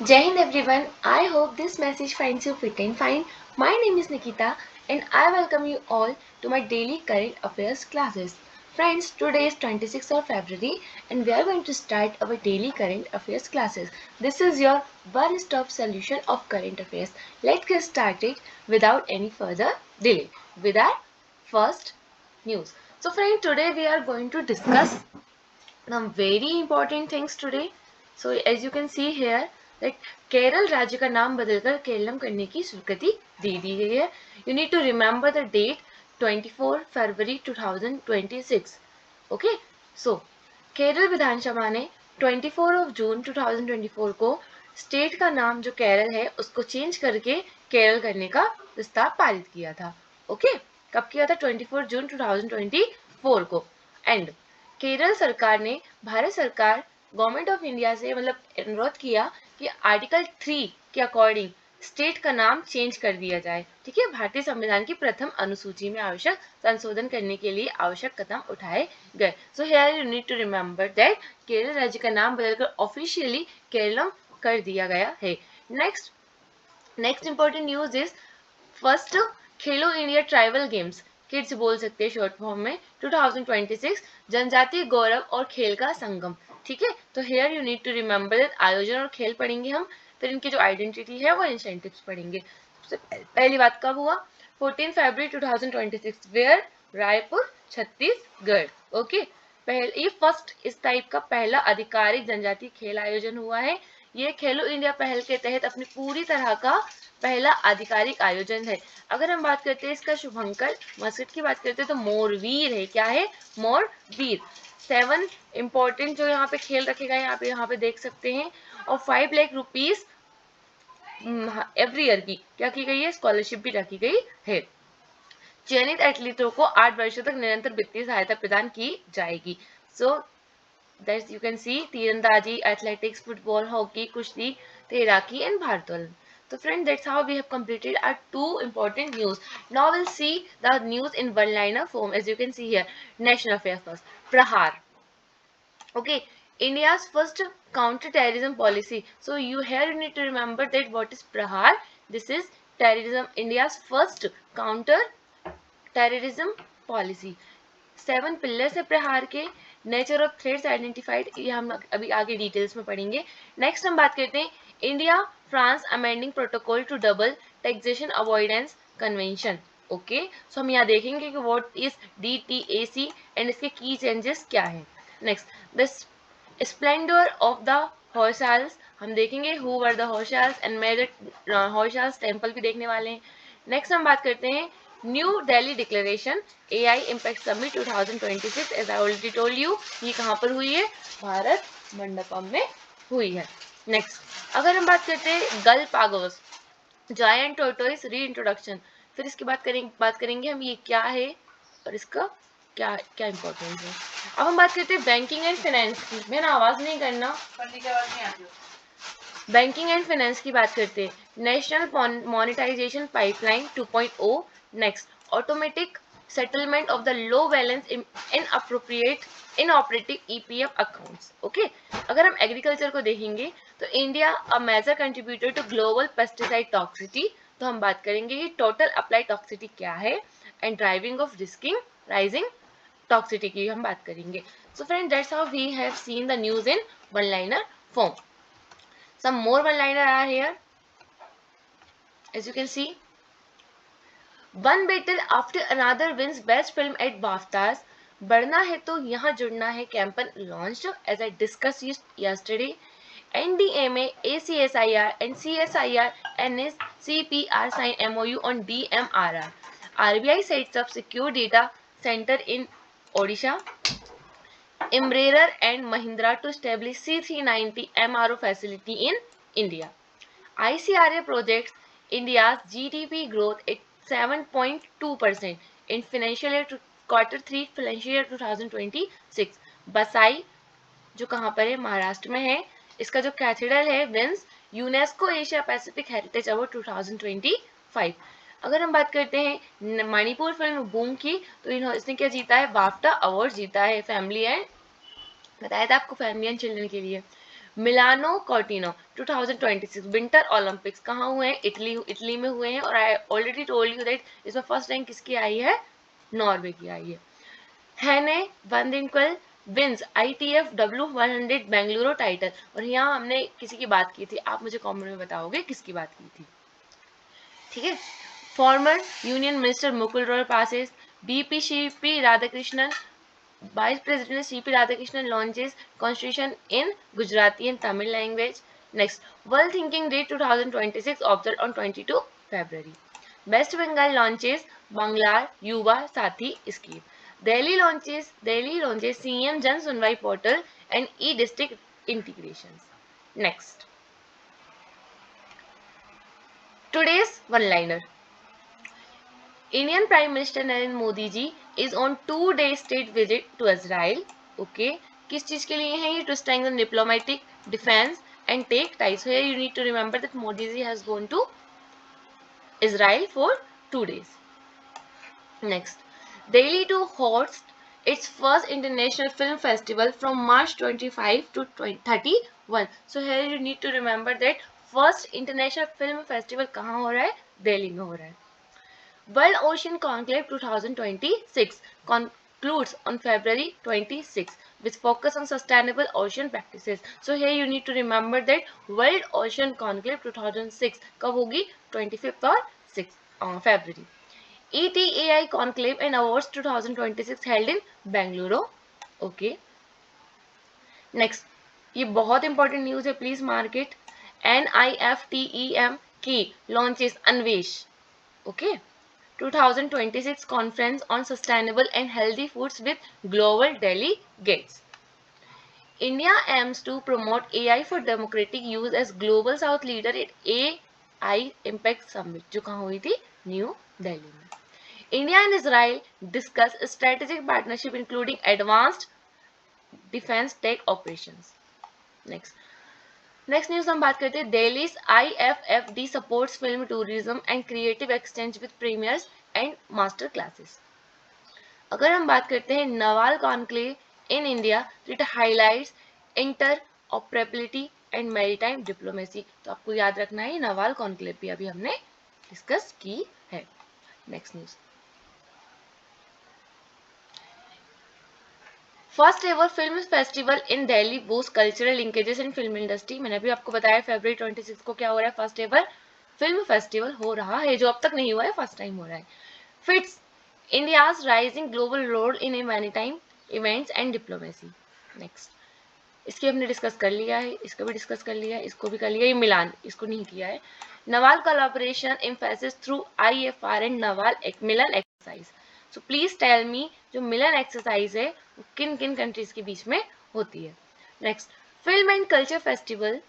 Jai Hind everyone, I hope this message finds you fit and fine. My name is Nikita and I welcome you all to my daily current affairs classes. Friends, today is 26th of February and we are going to start our daily current affairs classes. This is your one-stop solution of current affairs. Let's get started without any further delay with our first news. So friends, today we are going to discuss some very important things today. So as you can see here that Kerala राज्य का नाम बदलकर केरलम करने की स्वीकृति दे दी गई है. You need to remember the date 24 February 2026. Okay, so Kerala विधानसभा ने 24 जून 2024 को स्टेट का नाम जो केरल है उसको चेंज करके केरल करने का प्रस्ताव पारित किया था. ओके, कब किया था? 24 जून 2024 को. एंड केरल सरकार ने भारत सरकार गवर्नमेंट ऑफ इंडिया से मतलब अनुरोध किया कि आर्टिकल 3 के अकॉर्डिंग स्टेट का नाम चेंज कर दिया जाए. ठीक है, भारतीय संविधान की प्रथम अनुसूची में आवश्यक संशोधन करने के लिए आवश्यक कदम उठाए गए. So here you need to remember that Kerala राज्य का नाम बदलकर ऑफिशियली केरलम कर दिया गया है. Next important news is first Khelo India tribal games kids बोल सकते हैं शॉर्ट फॉर्म में 2026 जनजातीय गौरव और खेल का संगम. ठीक है, तो here you need to remember that आयोजन और खेल पढ़ेंगे हम, फिर इनकी जो आइडेंटिटी है वो इंसेंटिव्स पढ़ेंगे. सबसे पहली बात कब हुआ? 14 फरवरी 2026 वेयर रायपुर छत्तीसगढ़. ओके, ये फर्स्ट इस टाइप का पहला आधिकारिक जनजातीय खेल आयोजन हुआ है. ये खेलो इंडिया पहल के तहत अपनी पूरी तरह का पहला आधिकारिक आयोजन है. अगर हम बात करते हैं इसका शुभंकर मस्कट की बात करते हैं तो मोरवीर है. क्या है? मोरवीर. 7 इंपॉर्टेंट जो यहाँ पे खेल रखे गए यहाँ पे देख सकते हैं. और 5 लाख रुपीज एवरी ईयर की क्या की गई है? स्कॉलरशिप भी रखी गई है. चयनित एथलीटों को 8 वर्षों तक निरंतर वित्तीय सहायता प्रदान की जाएगी. So that you can see तीरंदाजी, एथलेटिक्स, फुटबॉल, हॉकी, कुश्ती, तैराकी एंड भारोत्तोलन. So friends, that's how we have completed our 2 important news. Now we'll see the news in one-liner form. As you can see here, national affairs first. Prahar. Okay, India's first counter-terrorism policy. So you here you need to remember that what is Prahar. This is terrorism. India's first counter-terrorism policy. 7 pillars है प्रहार के. Nature of threats identified, ये हम अभी आगे details में पढ़ेंगे. Next हम बात करते हैं India France amending protocol to double taxation avoidance convention. Okay, so हम यहाँ देखेंगे कि व्हाट इज DTAC एंड इसके की चेंजेस क्या है. Next the splendour of the Hoysalas, हम देखेंगे who were the Hoysalas and major Hoysalas temple भी देखने वाले हैं. नेक्स्ट हम बात करते हैं new Delhi declaration AI impact summit 2026. As I already told you, ये कहाँ पर हुई है? भारत मंडपम में हुई है. नेक्स्ट अगर हम बात करते हैं गलपागोस जायंट टोर्टोइस री इंट्रोडक्शन, फिर इसकी बात करेंगे हम ये क्या है और इसका क्या क्या इंपॉर्टेंस है. अब हम बात करते हैं बैंकिंग एंड फाइनेंस की. मेरा आवाज नहीं करना, बैंकिंग एंड फाइनेंस की बात करते हैं. National monetization pipeline 2.0. Next automatic settlement of the low balance inoperative EPF accounts. Okay, अगर हम एग्रीकल्चर को देखेंगे तो India a major contributor to global pesticide toxicity. तो हम बात करेंगे कि टोटल अप्लाई टॉक्सिटी क्या है and driving of risking rising toxicity की हम बात करेंगे. So friend, that's how we have seen the news in one liner form. Some more one-liner are here. As you can see, one battle after another wins best film at BAFTAs. बढ़ना है तो यहाँ जुड़ना है campaign launched as I discussed yesterday. NDMA, ACSIR and CSIR NSCPR sign MOU on DMRR. RBI sets up secure data center in Odisha. Embraer and Mahindra to establish C390 MRO facility in India. ICRA projects India's GDP growth at 7.2% in financial year Q3 financial year 2026. बसाई जो कहाँ पर है? महाराष्ट्र में है. इसका जो cathedral है wins UNESCO Asia Pacific heritage award 2025. अगर हम बात करते हैं मणिपुर फिल्म बूम की तो इसने क्या जीता है? बाफ्टा अवार्ड जीता है फैमिली एंड, बताया था आपको, फैमिली एंड चिल्ड्रन के लिए. मिलानो कॉर्टिनो 2026 विंटर ओलंपिक्स कहाँ हुए हैं? इटली में हुए हैं, और आई ऑलरेडी टोल्ड यू दैट इसमें फर्स्ट रैंक किसकी आई है? नॉर्वे की आई है। Hanne van Ginkel wins ITF W100 Bengaluru title, और यहाँ हमने किसी की बात की थी, आप मुझे कमेंट में बताओगे किसकी बात की थी, ठीक है। Former union minister Mukul Roy passes, BP CP Radhakrishnan, Vice President CP Radhakrishnan launches Constitution in Gujarati and Tamil language. Next, World Thinking Day 2026 observed on 22 February. West Bengal launches Bangla Yuva Sathi scheme. Delhi launches CM Jan Sunwai portal and e-district integrations. Next, today's one-liner. Indian Prime Minister Narendra Modi ji is on 2-day state visit to Israel. Okay, किस चीज के लिए है ये? To strengthen diplomatic, defense and take ties. So here you need to remember that Modi ji has gone to Israel for 2 days. Next, Delhi to host its first international film festival from March 25 to 31. So here you need to remember that first international film festival कहाँ हो रहा है? दिल्ली में हो रहा है. World Ocean Conclave 2026 concludes on February 26 with focus on sustainable ocean practices. So here you need to remember that World Ocean Conclave 2006 कब होगी? 25th और 6th February. ETAI Conclave and Awards 2026 held in Bengaluru. Okay. Next, ये बहुत important news है, please mark it. NIFTEM की launches Anvesh. Okay. 2026 Conference on Sustainable and Healthy Foods with Global Delegates. India aims to promote AI for democratic use as Global South leader at AI Impact Summit, जो कहाँ हुई थी? New Delhi में. India and Israel discuss a strategic partnership including advanced defense tech operations. Next news हम बात करते हैं. दिल्ली's IFFD supports film tourism and creative exchange with premiers and master classes. अगर हम बात करते हैं Nawal conclave in India, it highlights interoperability and maritime diplomacy. तो आपको याद रखना है नवाल कॉन्क्लेव भी अभी हमने डिस्कस की है. Next news, first ever film festival in Delhi boost cultural linkages in film industry. मैंने अभी आपको बताया फरवरी 26 को क्या हो रहा है? फर्स्ट एवर फिल्म फेस्टिवल हो रहा है, जो अब तक नहीं हुआ है, फर्स्ट टाइम हो रहा है. Fits India's rising global role in a maritime events and diplomacy. Next, इसकी हमने डिस्कस कर लिया है, इसको भी डिस्कस कर लिया है, इसको भी कर लिया. ये मिलान, इसको नहीं किया है. Naval collaboration emphasis through IFR and naval Milan exercise. So please tell me, जो मिलन एक्सरसाइज है वो किन किन कंट्रीज के बीच में होती है? Next, film and culture festival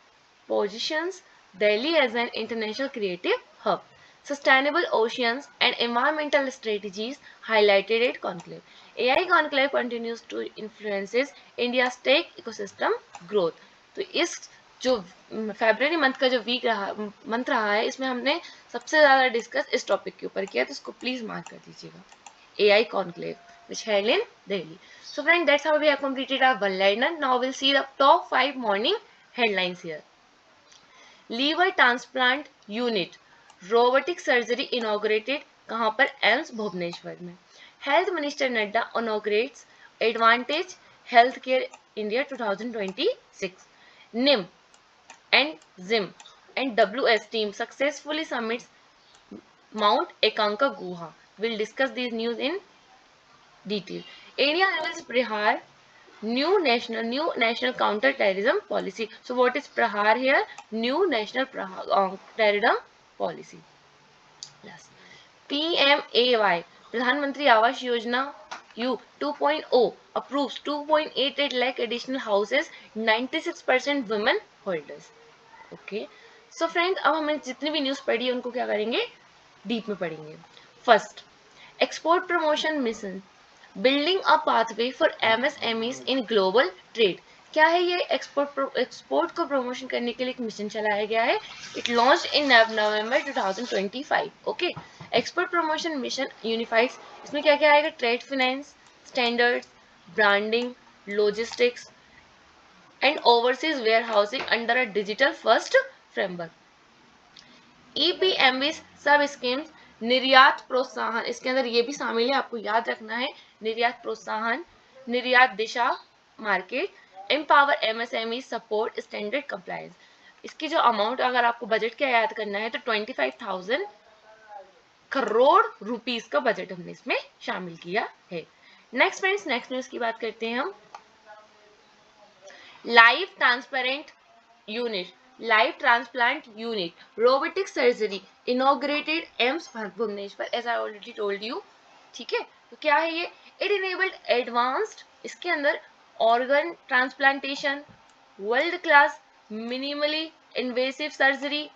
positions Delhi as an international creative hub. Sustainable oceans and environmental strategies highlighted at conclave. AI conclave continues to influences India's tech ecosystem growth. तो इस जो फरवरी मंथ का जो वीक रहा मंथ रहा है, इसमें हमने सबसे ज़्यादा डिस्कस इस टॉपिक के ऊपर किया, तो इसको प्लीज मार्क कर दीजिएगा. AI conclave which held in Delhi. So friends, that's how we have completed our one-liner. Now we'll see the top 5 morning headlines here. Liver transplant unit robotic surgery inaugurated कहाँ पर? एम्स भुवनेश्वर में. Health minister Nadda inaugurates advantage health care India 2026. NIM and JIM and WS team successfully submits mount एकांका गुहा. Will discuss this news in detail. India levels Prahar new national counter terrorism policy. So what is prahar here? New national terrorism policy. Yes. PMAY प्रधानमंत्री आवास योजना U 2.0 approves 2.88 lakh additional houses, 96% women holders. Okay. So friends, अब हमने जितनी भी news पढ़ी है उनको क्या करेंगे? डीप में पढ़ेंगे. First, export promotion mission building a pathway for MSMEs in global trade. क्या है ये? एक्सपोर्ट को प्रमोशन करने के लिए एक मिशन चलाया गया है. It launch in November 2025. Okay. Export promotion mission unifieds, इसमें क्या क्या आएगा? Trade finance, standards, branding, logistics, and overseas warehousing under a digital first framework. EPMB सब स्कीम्स, निर्यात प्रोत्साहन, इसके अंदर ये भी शामिल है, आपको याद रखना है, Niryat Protsahan, Niryat Disha market, empower MSME, support standard compliance. इसकी जो अमाउंट अगर आपको बजट क्या याद करना है तो 25,000 करोड़ रुपीस का बजट हमने इसमें शामिल किया है. नेक्स्ट फ्रेंड्स, नेक्स्ट न्यूज की बात करते हैं हम. Live transparent unit, live transplant unit, robotic surgery inaugurated AIIMS Bhubaneswar, as I already told you. ठीक है, तो क्या है ये? इट इनेबल्ड एडवांस्ड, इसके अंदर organ transplantation, world class minimally invasive surgery,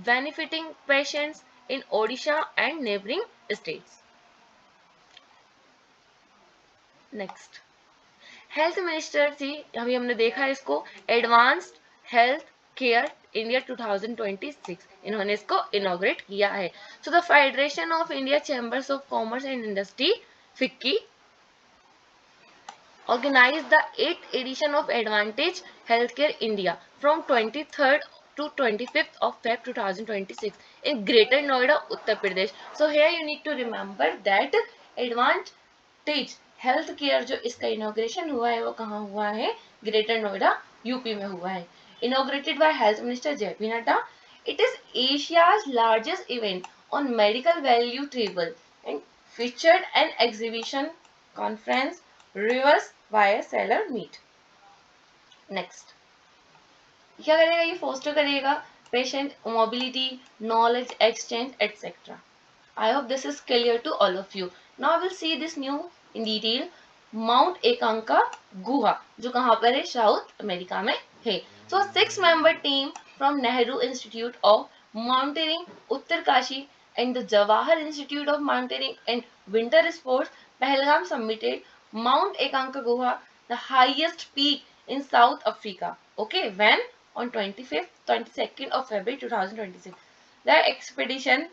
benefiting patients in Odisha and neighboring states. Next, health minister थी, अभी हमने देखा इसको, एडवांस्ड हेल्थ केयर इंडिया 2026, इन्होंने इसको इनॉग्रेट किया है. So the federation of India chambers of commerce and industry FICCI organized the 8th edition of Advantage Healthcare India from 23rd to 25th of Feb 2026 in Greater Noida, Uttar Pradesh. So here you need to remember that Advantage Healthcare जो इसका inauguration हुआ है वो कहाँ हुआ है? Greater Noida UP में हुआ है. Inaugurated by Health Minister JP Nadda. It is Asia's largest event on medical value travel and featured an exhibition, conference, reverse buyer seller meet. Next, क्या करेगा ये? फोस्टर करेगा patient mobility, knowledge exchange etcetera. I hope this is clear to all of you. Now will see this new in detail. Mount एकांका गुहा जो कहाँ पर है? South America में है. So 6 member team from Nehru institute of mountaineering Uttarkashi and the Jawahar Institute of Mountaineering and Winter Sports Pahalgam submitted Mount Aconcagua, the highest peak in South Africa. Okay, when? On 25th, 22nd of February 2026. The expedition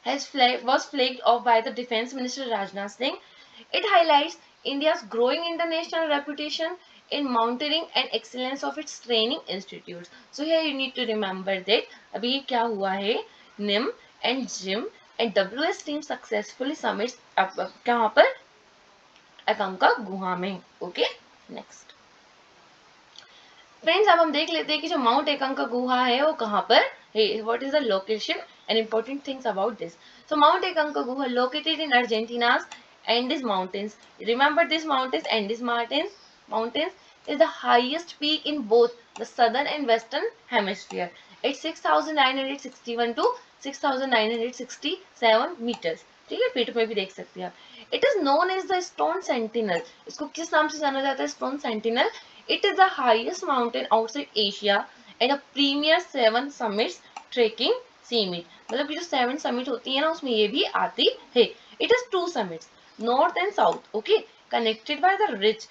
was flagged off by the Defense Minister Rajnath Singh. It highlights India's growing international reputation in mountaineering and excellence of its training institutes. So here you need to remember that अभी क्या हुआ है? NIM and JIM and WS team successfully summits कहाँ पर? अकांका गुहा में. Okay, next friends, अब हम देख लेते हैं कि जो माउंट एकांका गुहा है वो कहाँ पर है. What is the location and important things about this. So mount एकांका Guha located in Argentina's Andes Mountains. Remember this mountains, Andes Mountains is the highest peak in both the southern and western hemisphere. It's 6,961 to 6,967 meters. ठीक है, feet में भी देख सकते हैं आप. It is known as the Stone Sentinel. इसको किस नाम से जाना जाता है? Stone Sentinel. It is the highest mountain outside Asia and a premier 7 summits trekking summit. मतलब कि जो 7 summit होती है ना उसमें ये भी आती है. It is 2 summits, north and south, okay, connected by the ridge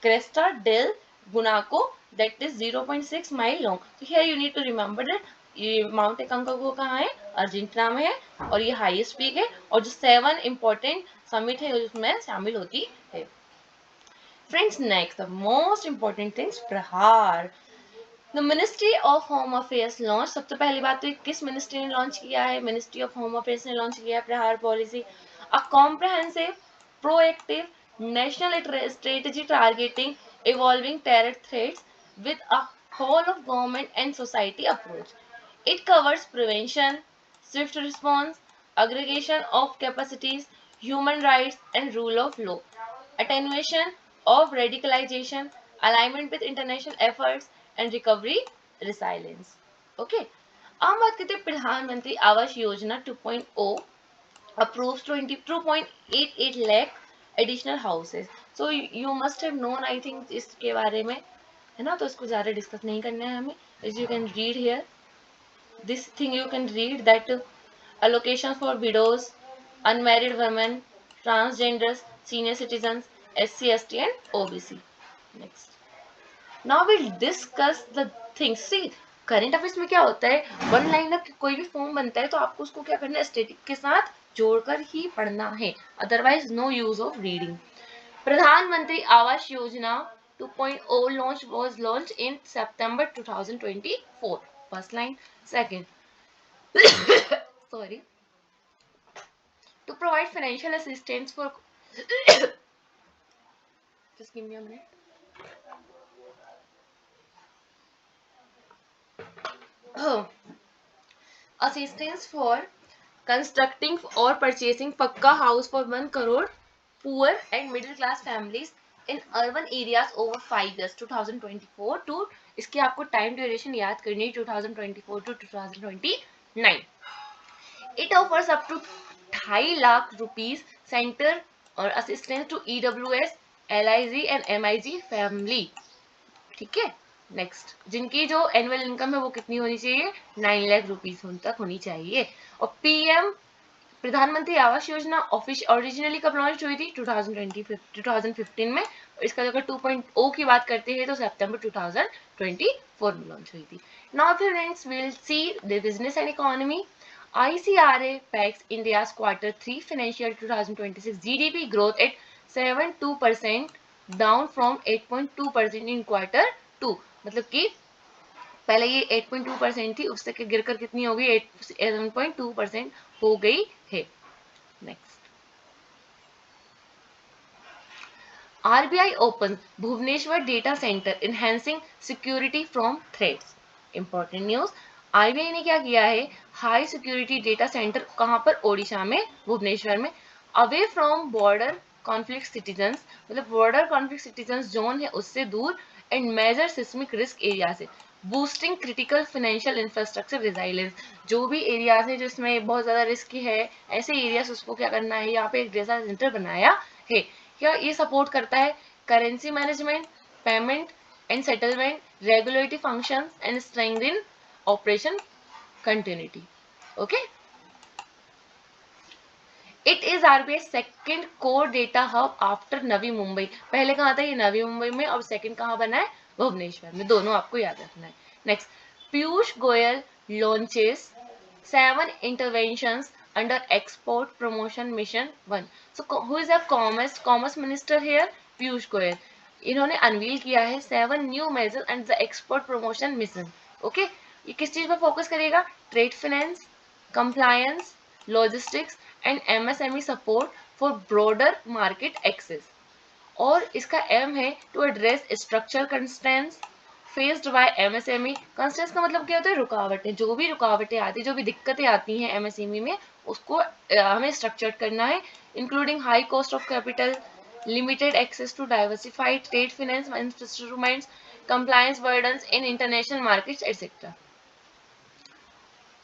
Cresta del Guanaco that is 0.6 mile long. So here you need to remember that ये माउंट एकांकागुआ कहाँ है? अर्जेंटीना में है और ये हाईएस्ट पीक है और जो 7 इंपॉर्टेंट समिट है उसमें शामिल होती है. Friends, next the most important things, Prahaar. The ministry of home affairs launch. सबसे पहली बात तो किस मिनिस्ट्री ने लॉन्च किया है? मिनिस्ट्री ऑफ होम अफेयर्स ने लॉन्च किया है प्रहार policy. A comprehensive proactive national strategy targeting evolving terror threats with a whole of government and society approach. It covers prevention, swift response, aggregation of capacities, human rights and rule of law, attenuation of radicalization, alignment with international efforts and recovery resilience. Okay. अब बात करते हैं प्रधानमंत्री आवास योजना 2.0 approves 22.88 lakh additional houses. So you must have known, I think, इसके बारे में है ना, तो इसको ज़्यादा डिस्कस नहीं करना है हमें. As you can read here, this thing you can read that allocation for widows, unmarried women, transgenders, senior citizens, SC, ST and OBC. Next. Now we'll discuss the things. See, current affairs में क्या होता है? One liner कोई भी form बनता है तो आपको उसको क्या करना है? स्टैटिक के साथ जोड़कर ही पढ़ना है, otherwise no use of reading. Pradhan Mantri Awas योजना 2.0 launch was launched in September 2024. First line. Second, sorry, to provide financial assistance for just give me a minute. Assistance for constructing or purchasing Pakka house for 1 crore poor and middle class families in urban areas over 5 years 2024 to इसकी आपको time duration याद करनी है 2024 to 2029. It offers up to 2.5 lakh rupees center और assistance to EWS, LIG and MIG family. ठीक है. Next, जिनकी जो एनुअल इनकम है वो कितनी होनी चाहिए, 9 लाख रुपीज तक होनी चाहिए. और पीएम प्रधानमंत्री आवास योजना ओरिजिनली कब लॉन्च हुई थी, 2015 में. और इसका अगर 2.0 की बात करते हैं तो सितंबर 2024 में लॉन्च हुई थी. Now friends we will see the business and economy. ICRA pegs India's Q3 financial 2026 GDP growth at 7.2%, down from 8.2% in Q2. मतलब कि पहले ये 8.2% थी, उससे गिरकर कितनी हो गई, 7.2% हो गई है. Next, RBI open Bhubaneswar data centre enhancing security from threats. Important news, RBI ने क्या किया है, हाई सिक्योरिटी डेटा सेंटर कहां पर, ओडिशा में, भुवनेश्वर में, away from border conflict citizens, मतलब बॉर्डर कॉन्फ्लिक्ट सिटीजन्स जोन है उससे दूर, and major seismic risk area से, boosting critical financial infrastructure resilience. जो भी एरियाज है जिसमें बहुत ज्यादा रिस्क है, ऐसे एरियाज उसको क्या करना है, यहाँ पे एक डेटा सेंटर बनाया है. क्या ये सपोर्ट करता है, currency management, payment and settlement, regulatory functions and strengthen operation continuity. Okay. It is RBI second core data hub after Navi Mumbai. पहले कहाँ था ये, नवी मुंबई में, और सेकंड कहाँ बना है, भुवनेश्वर में. दोनों आपको याद रखना है. Next, Piyush Goyal launches 7 interventions under export promotion mission 1. So who is the commerce minister here, Piyush Goyal. इन्होंने अनवील किया है 7 new major and the export promotion mission. Okay, ये किस चीज पर फोकस करेगा, trade finance, compliance, logistics and MSME support for broader market access. और इसका एम है to address structural constraints faced by MSME. Constraints का मतलब क्या होता है, रुकावटें. जो भी रुकावटें आती है, जो भी दिक्कतें आती हैं एमएसएमई में, उसको हमें स्ट्रक्चर करना है, including high cost of capital, limited access to diversified trade finance instruments, compliance burdens in international markets, etc.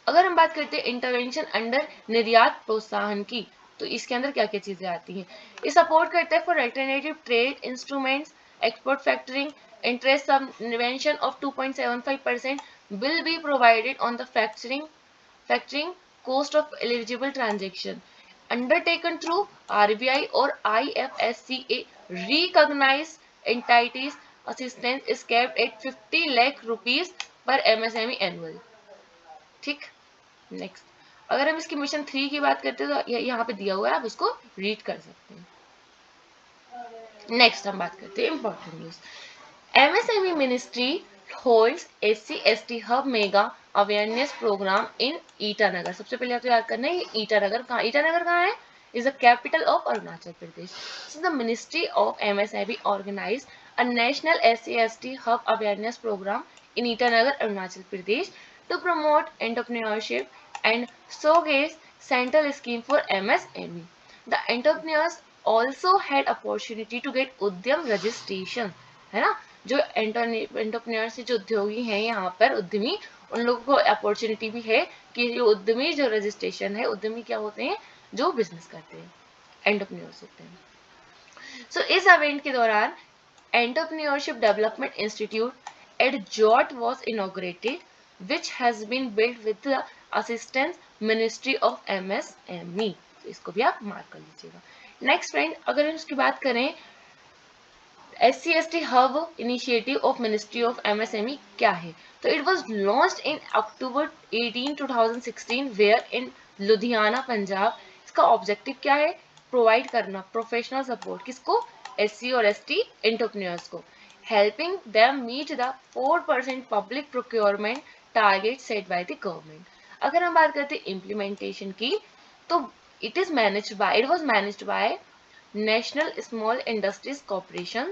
अगर हम बात करते हैं इंटरवेंशन अंडर निर्यात प्रोत्साहन की, तो इसके अंदर क्या क्या चीजें आती हैं. ये सपोर्ट करता है for alternative trade instruments, export factoring, interest subvention of 2.75% will be provided on the factoring cost of eligible transaction undertaken through RBI or IFSCA recognized entities. Assistance is capped at 50 lakh rupees per MSME annual. ठीक. Next, अगर हम इसकी mission 3 की बात करते हैं तो यहाँ पे दिया हुआ है, आप इसको रीड कर सकते हैं. नेक्स्ट हम बात करते हैं important news. MSME ministry holds SC/ST hub mega awareness program in Itanagar. सबसे पहले आपको याद करना है ये ईटानगर कहाँ है, is the capital of Arunachal Pradesh. So the Ministry of MSME organized a national SC/ST hub awareness program in Itanagar, Arunachal Pradesh to promote entrepreneurship and showcase central scheme for MSME. The entrepreneurs also had opportunity to get उद्यम registration, है ना. जो entrepreneur से जो उद्योगी हैं यहाँ पर उद्यमी, उन लोगों को अपॉर्चुनिटी भी है कि जो उद्यमी जो रजिस्ट्रेशन है, उद्यमी क्या होते हैं, जो बिजनेस करते हैं, एंटरप्रेन्योर्स होते हैं. सो इस इवेंट के दौरान एंटरप्रेन्योरशिप डेवलपमेंट इंस्टीट्यूट एट जॉट was inaugurated which has been build with the assistance ministry of MSME. इसको भी आप मार्क कर लीजिएगा. नेक्स्ट फ्रेंड, अगर हम इसकी बात करें SC/ST hub initiative of Ministry of MSME क्या है, तो it was launched in October 18, 2016 where in Ludhiana, Punjab. इसका ऑब्जेक्टिव क्या है, प्रोवाइड करना प्रोफेशनल सपोर्ट किसको, SC और ST एंटरप्रेन्योर्स को, helping them meet the 4% public procurement target set by the government. अगर हम बात करते हैं implementation की, तो it was managed by National Small Industries Corporation.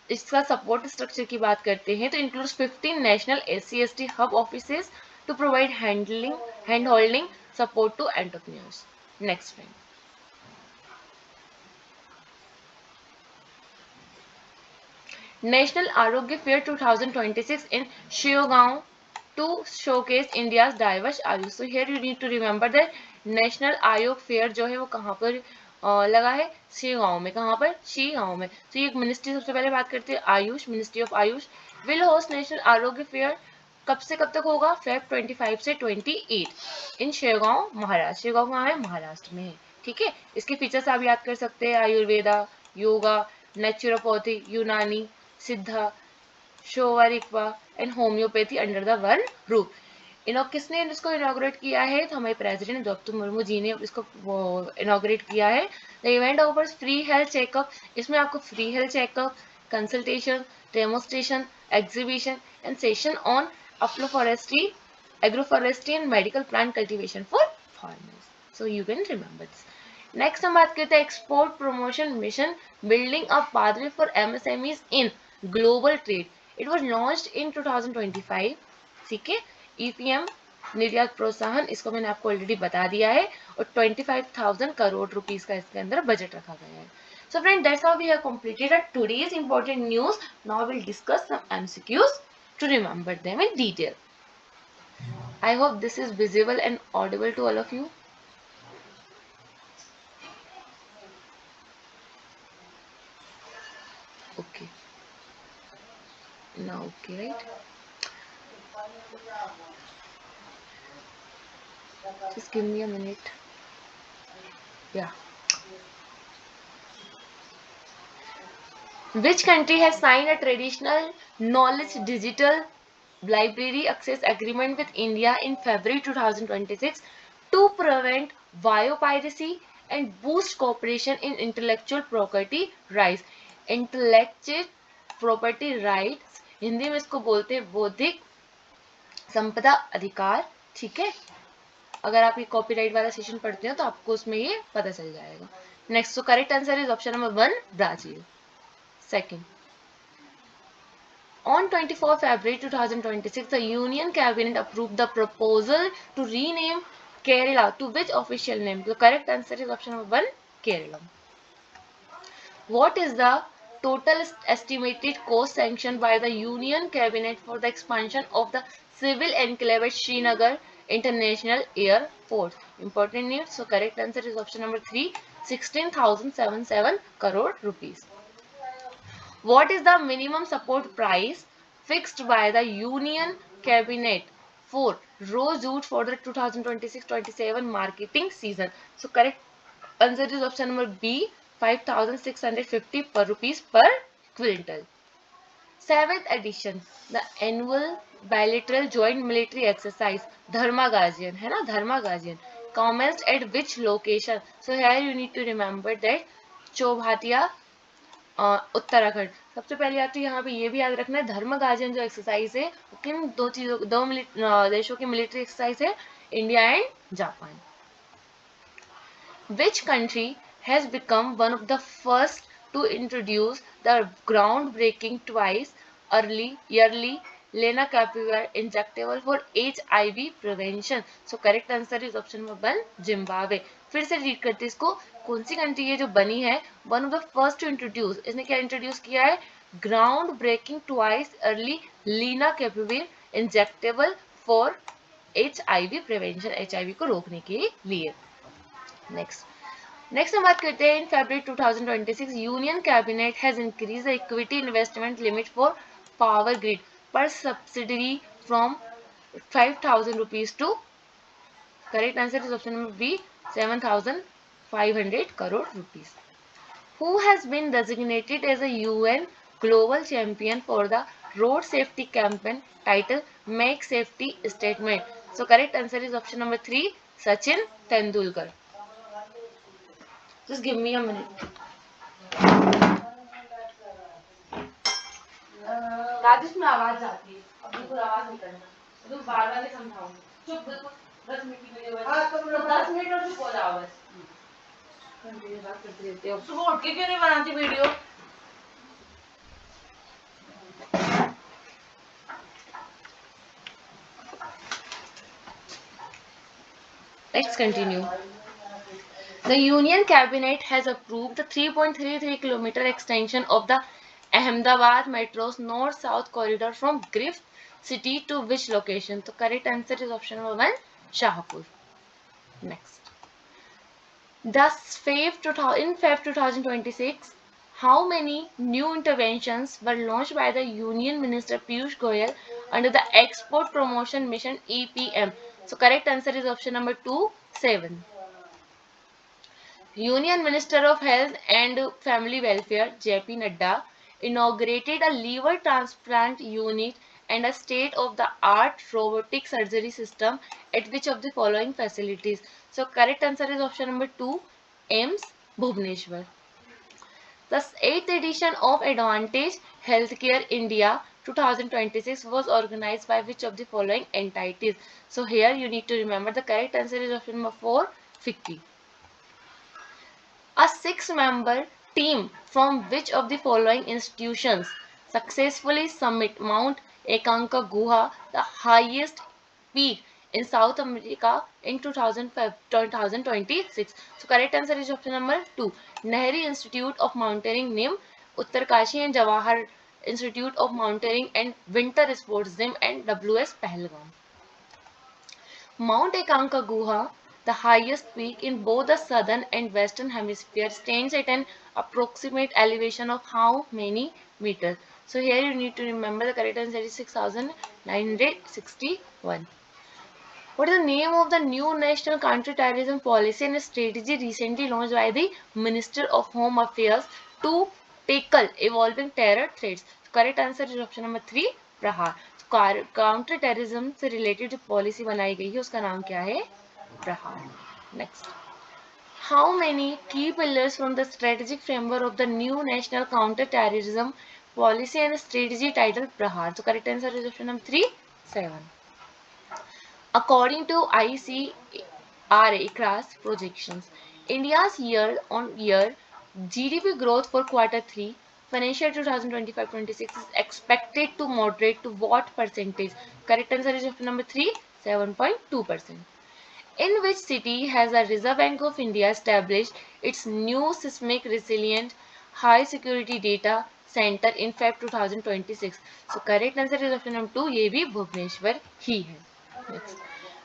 इसका सपोर्ट स्ट्रक्चर की बात करते हैं तो includes 15 national SC/ST hub offices to provide hand holding support to entrepreneurs. Next friend, National Arogya Fair 2026 in Shiogao to showcase India's diverse Ayush. So here you need to remember that National Ayog Fair जो है वो कहाँ पर लगा है, शिगांव में. कहाँ पर, शिगांव में. तो ये मिनिस्ट्री, सबसे पहले बात करते हैं Ayush, ministry of Ayush will host national आरोग्य फेयर. कब से कब तक होगा, Feb 25 से 28 इन शेगांव महाराष्ट्र. शेगांव कहाँ है, महाराष्ट्र में है. ठीक है, इसके फीचर्स आप याद कर सकते हैं, आयुर्वेदा, योगा, नेचुरोपैथी, यूनानी, सिद्धा, शोवारिक्वा and homeopathy under the one roof. किसने इसको इनॉग्रेट किया है, तो हमारे प्रेसिडेंट द्रौपदी मुर्मू जी ने इसको इनॉग्रेट किया है. The event offers free health checkup. इसमें आपको free health checkup, consultation, demonstration, exhibition and session on agroforestry and medical plant cultivation for farmers. So you can remember this. Next हम बात करते हैं export promotion mission building a pathway for MSMEs in global trade. It was launched in 2025. ठीक है, EPM निर्यात प्रोत्साहन, इसको मैंने आपको ऑलरेडी बता दिया है, और 25,000 करोड़ रुपीस का इसके अंदर बजट रखा गया है. So friends, that's how we have completed our today's important news. Now we'll discuss some MCQs to remember them in detail. I hope this is visible and audible to all of you. Okay. Now okay, right? Just give me a minute. Yeah. Which country has signed a traditional knowledge digital library access agreement with India in February 2026 to prevent biopiracy and boost cooperation in intellectual property rights? Intellectual property rights Hindi में इसको बोलते हैं बौद्धिक संपदा अधिकार. ठीक है, अगर आप ये कॉपीराइट वाला सेशन पढ़ते हो तो आपको उसमें ये पता चल जाएगा. Next, so correct answer is option number 1, Brazil. Second, on 24 February 2026, the Union Cabinet approved the proposal to rename Kerala to which official name? The correct answer is option number 1, Kerala. What is the total estimated cost sanctioned by the Union Cabinet for the expansion of the civil enclave at Srinagar International Airport? Important news. So correct answer is option number 3, 16,077 crore rupees. What is the minimum support price fixed by the Union Cabinet for rose jute for the 2026-27 marketing season? So correct answer is option number B, 5,650 per rupees per quintal. 7th edition, the annual bilateral joint military exercise Dharma Gazian, है ना, Dharma Gazian, commenced at which location? So here you need to remember that चौभाटिया, Uttarakhand. सबसे पहले आप तो यहाँ पे ये भी याद रखना है, धर्म गार्जियन जो एक्सरसाइज है किन दो देशों की मिलिट्री एक्सरसाइज है, India and Japan. Which country has become one of the first to introduce the groundbreaking twice yearly lenacapavir injectable for HIV prevention? So correct answer is option number 1, Zimbabwe. फिर से read करते इसको, कौन सी country है जो बनी है one of the first to introduce, इसने क्या इंट्रोड्यूस किया है, ground breaking twice early lenacapavir injectable for HIV prevention, HIV को रोकने के लिए. नेक्स्ट हम बात करते हैं, इन February 2026 union cabinet has increase the equity investment limit for power grid पर subsidiary from 5,000 rupees to, correct answer is option number B, 7,500 crore rupees. Who has been designated as a UN Global Champion for the Road Safety Campaign title Make Safety Statement? So correct answer is option number 3, Sachin Tendulkar. Just give me a minute. Rajesh में आवाज जाती है, अब बिल्कुल आवाज नहीं करना, तो बार बार समझाऊंगी, चुप बिल्कुल 10 मिनट की वीडियो है, तो 10 मिनट और चुप हो जाओ बस। बात करते रहते हो, सुबह उठ के क्यों नहीं बनाती video? Let's continue. The Union Cabinet has approved the 3.33 kilometer extension of the Ahmedabad Metro's north-south corridor from Grift City to which location? The correct answer is option number 1, Shahpur. Next. Thus, in Feb 2026, how many new interventions were launched by the Union Minister Piyush Goyal under the Export Promotion Mission EPM? So, correct answer is option number 2, 7. Union Minister of Health and Family Welfare JP Nadda inaugurated a liver transplant unit and a state-of-the-art robotic surgery system at which of the following facilities? So correct answer is option number 2, AIIMS, Bhubaneswar. The 8th edition of Advantage Healthcare India 2026 was organized by which of the following entities? So here you need to remember the correct answer is option number 4, FICCI. A 6-member team from which of the following institutions successfully summit Mount Aconcagua, the highest peak in South America in 2026? So correct answer is option number 2. Nehru Institute of Mountaineering NIM, Uttarkashi and Jawahar Institute of Mountaineering and Winter Sports ZIM and WS Pahalgam. Mount Aconcagua, the highest peak in both the southern and western hemisphere, stands at an approximate elevation of how many meters? So here you need to remember the correct answer is 6,961. What is the name of the new national counter-terrorism policy and strategy recently launched by the Minister of Home Affairs to tackle evolving terror threats? Correct answer is option number 3, प्रहार. Counter terrorism से related जो policy बनाई गई है उसका नाम क्या है? प्रहार. Next. How many key pillars from the strategic framework of the new national counter-terrorism policy and strategy titled Prahar? So correct answer is option number 3, 7. According to ICRA projections, India's year-on-year GDP growth for quarter 3 financial 2025-26 is expected to moderate to what percentage? Correct answer is option number 3, 7.2%. In which city has the Reserve Bank of India established its new seismic resilient high security data center in Feb 2026? So correct answer is option number 2, ये भी भुवनेश्वर ही है. Next.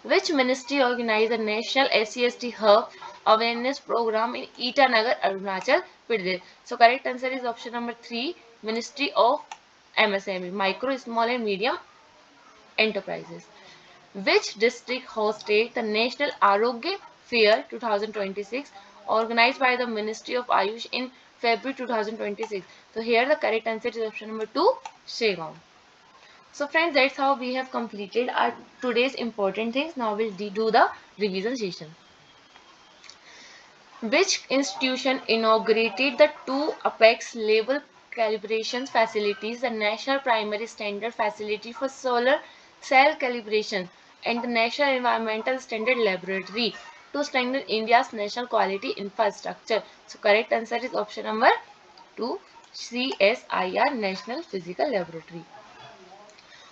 Which ministry organized the National SCST Hub Awareness Program in Itanagar, Arunachal Pradesh? So correct answer is option number 3, Ministry of MSME, Micro, Small and Medium Enterprises. Which district hosted the National Arogya Fair 2026 organized by the Ministry of Ayush in February 2026? So here the correct answer is option number 2, Shegaon. So friends, that's how we have completed our today's important things. Now we'll do the revision session. Which institution inaugurated the two Apex level calibration facilities, the National Primary Standard Facility for Solar Cell Calibration and the National Environmental Standard Laboratory to strengthen India's national quality infrastructure? So correct answer is option number 2, CSIR, National Physical Laboratory.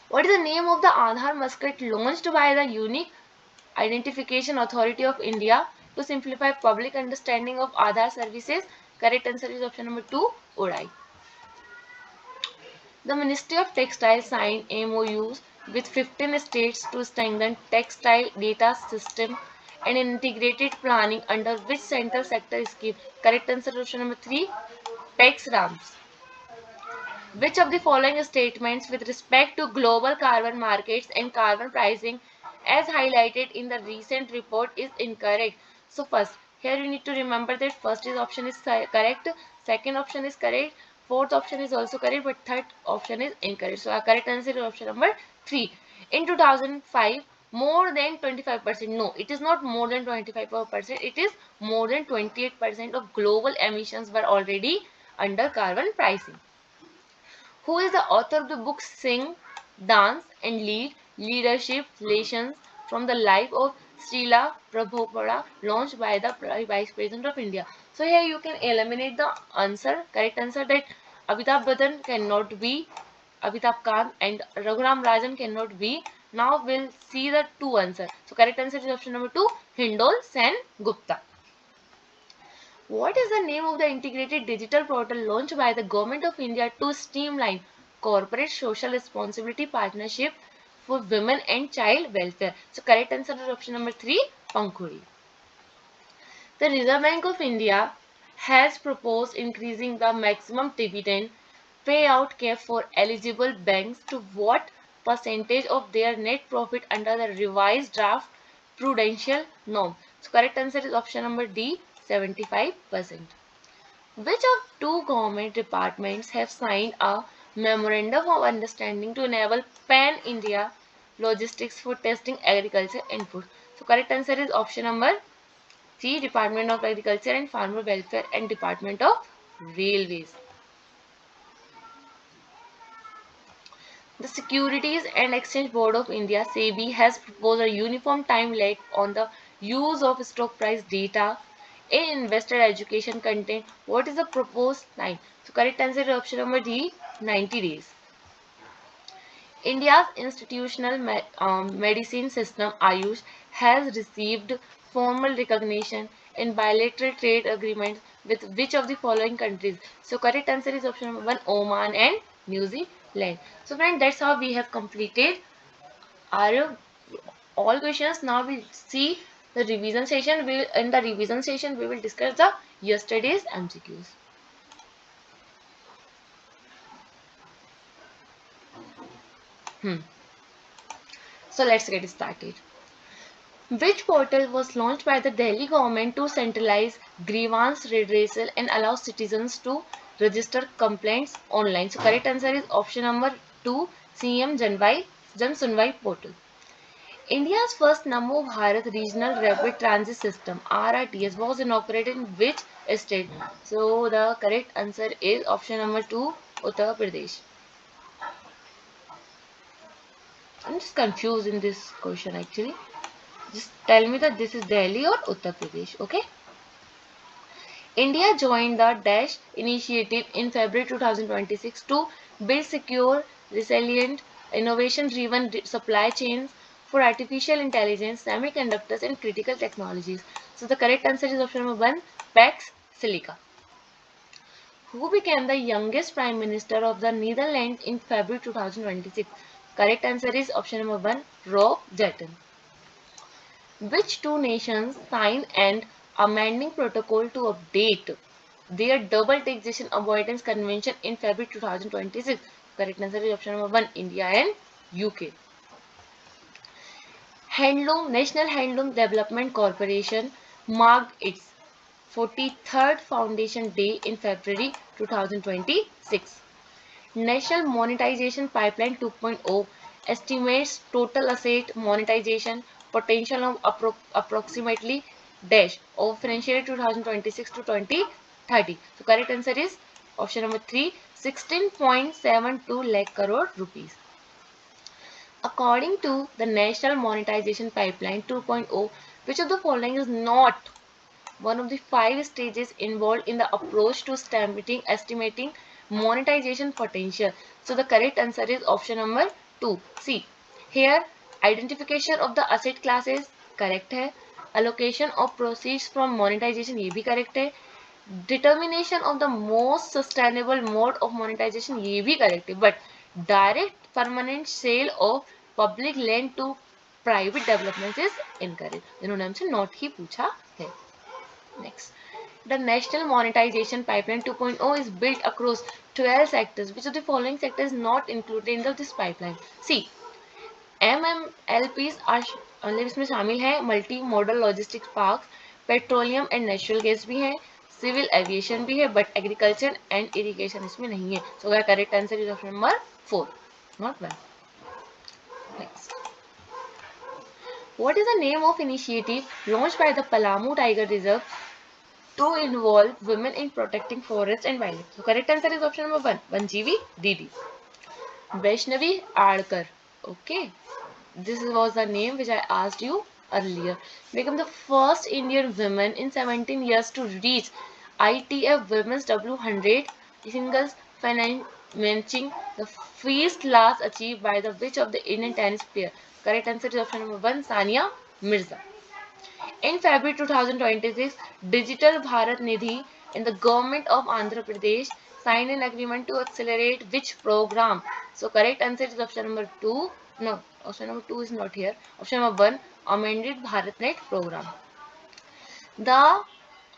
What is the name of the Aadhaar Muscat launched by the Unique Identification Authority of India to simplify public understanding of Aadhaar services? Correct answer is option number 2, ODI. The Ministry of Textile signed MOUs with 15 states to strengthen textile data system and integrated planning under which central sector scheme? Correct answer is option number 3, Tax RAMS. Which of the following statements with respect to global carbon markets and carbon pricing as highlighted in the recent report is incorrect? So first, here you need to remember that first is option is correct, second option is correct, fourth option is also correct, but third option is incorrect. So our correct answer is option number 3. In 2005, more than 25%, no, it is not more than 25%, it is more than 28% of global emissions were already under carbon pricing. Who is the author of the book Sing, Dance and Leadership Lessons from the Life of Srila Prabhupada, launched by the Vice President of India? So here you can eliminate the answer, correct answer, that Amitabh Bachchan cannot be, Amitabh Khan and Raghuram Rajan cannot be. Now we'll see the two answers. So correct answer is option number 2, Hindol Sen Gupta. What is the name of the integrated digital portal launched by the Government of India to streamline corporate social responsibility partnership for women and child welfare? So correct answer is option number 3, Pankhuri. The Reserve Bank of India has proposed increasing the maximum dividend payout cap for eligible banks to what percentage of their net profit under the revised draft prudential norm? So correct answer is option number D, 75%. Which of two government departments have signed a memorandum of understanding to enable pan-India logistics for testing agriculture inputs? So correct answer is option number C, Department of Agriculture and Farmer Welfare and Department of Railways. The Securities and Exchange Board of India (SEBI) has proposed a uniform time lag on the use of stock price data in investor education content. What is the proposed time? So correct answer is option number D, 90 days. India's institutional medicine system (AYUSH) has received formal recognition in bilateral trade agreements with which of the following countries? So correct answer is option number 1, Oman and New Zealand. So friends, that's how we have completed our all questions. Now we see the revision session. In the revision session we will discuss the yesterday's MCQs. So let's get started. Which portal was launched by the Delhi government to centralize grievance redressal and allow citizens to register complaints online? So correct answer is option number 2, CM Jan Sunwai portal. India's first Namo Bharat Regional Rapid Transit System (RRTS) was inaugurated in which state? So the correct answer is option number 2, Uttar Pradesh. I'm just confused in this question actually. Just tell me that this is Delhi or Uttar Pradesh, okay? India joined the Dash initiative in February 2026 to build secure, resilient, innovation-driven supply chains for artificial intelligence, semiconductors, and critical technologies. So the correct answer is option number 1, Pax Silica. Who became the youngest Prime Minister of the Netherlands in February 2026? Correct answer is option number 1, Rob Jetten. Which two nations signed an amending protocol to update their double taxation avoidance convention in February 2026? Correct answer is option number 1, India and UK. National Handloom Development Corporation marked its 43rd Foundation Day in February 2026. National Monetization Pipeline 2.0 estimates total asset monetization potential of approximately dash of financial year 2026 to 2030. So correct answer is option number 3, 16.72 lakh crore rupees. According to the National Monetization Pipeline 2.0, which of the following is not one of the 5 stages involved in the approach to estimating monetization potential? So the correct answer is option number 2, C. Here, identification of the asset classes correct है, allocation of proceeds from monetization ये भी correct है, determination of the most sustainable mode of monetization ये भी correct है, but direct permanent sale of public land to private development is incorrect. इन्होंने हमसे not ही पूछा है. Next, the National Monetization Pipeline 2.0 is built across 12 sectors. Which of the following sectors is not included in this pipeline? C. MMLPs मतलब इसमें शामिल है multi modal logistics park, petroleum and natural gas भी है, civil aviation भी है, but agriculture and irrigation इसमें नहीं है. So correct answer is option number 4, not 1. Next. What is the name of initiative launched by the Palamu Tiger Reserve to involve women in protecting forests and wildlife? So correct answer is option number 1, 1GV DD. Vaishnavi Adkar. Okay, this was the name which I asked you earlier. Become the first Indian woman in 17 years to reach ITF Women's W100 singles final, matching the first class achieved by the which of the Indian tennis player. Correct answer is option number 1, Sania Mirza. In February 2026, Digital Bharat Nidhi and the government of Andhra Pradesh signed an agreement to accelerate which program? So correct answer is option number 2. No, option number 2 is not here. Option number 1, amended BharatNet program. The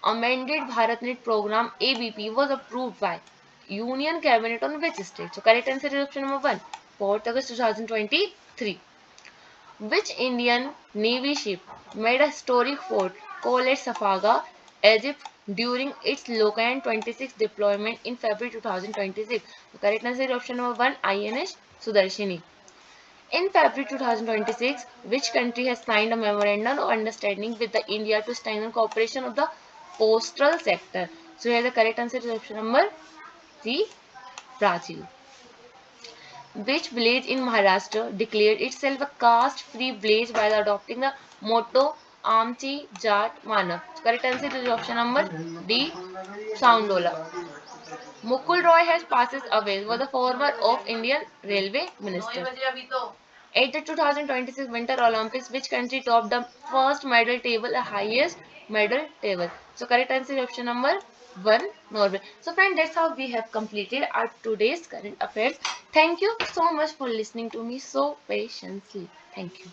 amended BharatNet program ABP was approved by Union Cabinet on which state? So correct answer is option number 1, 4th August 2023. Which Indian Navy ship made a historic fort call at Safaga, Egypt during its Lokan 26 deployment in February 2026? The correct answer is option number 1, INS Sudarshini. In February 2026, which country has signed a memorandum of understanding with the India to strengthen cooperation of the postal sector? So here the correct answer is option number C, Brazil. Which village in Maharashtra declared itself a caste-free village by adopting the motto Amchi Jat Manav? Correct answer is option number D, Soundola. Mukul Roy has passes away, was the former of Indian Railway Minister. At the 2026 Winter Olympics, which country topped the first medal table, the highest medal table? So correct answer is option number 1, Norway. So friend, that's how we have completed our today's current affairs. Thank you so much for listening to me so patiently. Thank you.